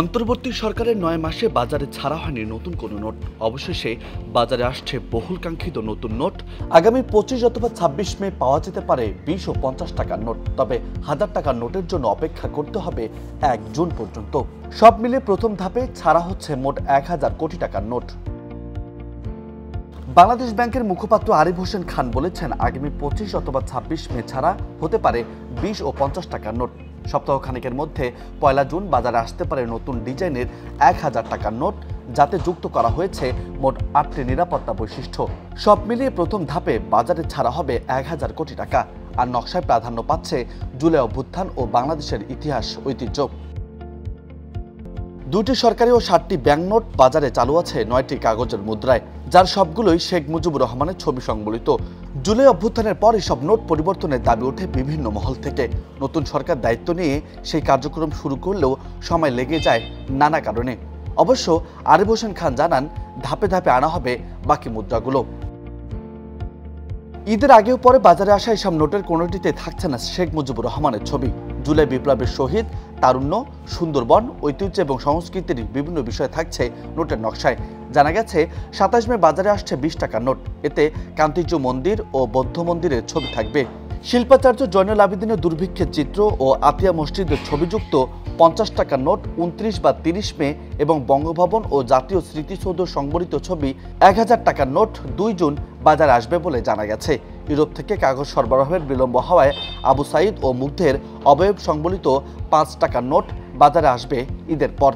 অন্তর্বর্তী সরকারের ৯ মাসে বাজারে ছাড়া হয়নি নতুন কোনো নোট। অবশেষে বাজারে আসছে বহুল কাঙ্ক্ষিত নতুন নোট। আগামী ২৫ অথবা ২৬ মে পাওয়া যেতে পারে ২০ ও ৫০ টাকার নোট। তবে ১০০০ টাকার নোটের জন্য অপেক্ষা করতে হবে ১ জুন পর্যন্ত। সব মিলে প্রথম ধাপে ছাড়া হচ্ছে মোট ১,০০০ কোটি টাকার নোট। বাংলাদেশ ব্যাংকের মুখপাত্র আরিফ হোসেন খান বলেছেন, আগামী ২৫ অথবা ২৬ মে ছাড়া হতে পারে ২০ ও ৫০ টাকার নোট। সপ্তাহখানেকের মধ্যে ১ জুন বাজারে আসতে পারে নতুন ডিজাইনের ১,০০০ টাকার নোট, যাতে যুক্ত করা হয়েছে মোট ৮টি নিরাপত্তা বৈশিষ্ট্য। সব মিলিয়ে প্রথম ধাপে বাজারে ছাড়া হবে ১,০০০ কোটি টাকা। আর নকশায় প্রাধান্য পাচ্ছে জুলাই অভ্যুত্থান ও বাংলাদেশের ইতিহাস ঐতিহ্য। ২টি সরকারি ও ৭টি ব্যাংক নোট বাজারে চালু আছে ৯টি কাগজের মুদ্রায়, যার সবগুলোই শেখ মুজিবুর রহমানের ছবি সংবলিত। জুলাই অভ্যুত্থানের পর এসব নোট পরিবর্তনের দাবি ওঠে বিভিন্ন মহল থেকে। নতুন সরকার দায়িত্ব নিয়ে সেই কার্যক্রম শুরু করলেও সময় লেগে যায় নানা কারণে। অবশ্য আরিফ হোসেন খান জানান, ধাপে ধাপে আনা হবে বাকি মুদ্রাগুলো। ঈদের আগেও পরে বাজারে আসা এসব নোটের কোনোটিতে থাকছে না শেখ মুজিবুর রহমানের ছবি। জুলাই বিপ্লবের শহীদ, তারুণ্য, সুন্দরবন, ঐতিহ্য এবং সংস্কৃতির বিভিন্ন বিষয় থাকছে নোটের নকশায়। জানা গেছে ২৭ মে বাজারে আসছে ২০ টাকার নোট। এতে কান্তিজ মন্দির ও বৌদ্ধ মন্দিরের ছবি থাকবে। শিল্পাচার্য জয়নুল আবেদিনের দুর্ভিক্ষের চিত্র ও আতিয়া মসজিদের ছবিযুক্ত ৫০ টাকার নোট ২৯ বা ৩০ মে এবং বঙ্গভবন ও জাতীয় স্মৃতিসৌধ সংবলিত ছবি ১,০০০ টাকার নোট ২ জুন বাজারে আসবে বলে জানা গেছে। ইউরোপ থেকে কাগজ সরবরাহের বিলম্ব হওয়ায় আবু সাইদ ও মুগ্ধের অবয়ব সংবলিত ৫ টাকার নোট বাজারে আসবে ঈদের পর।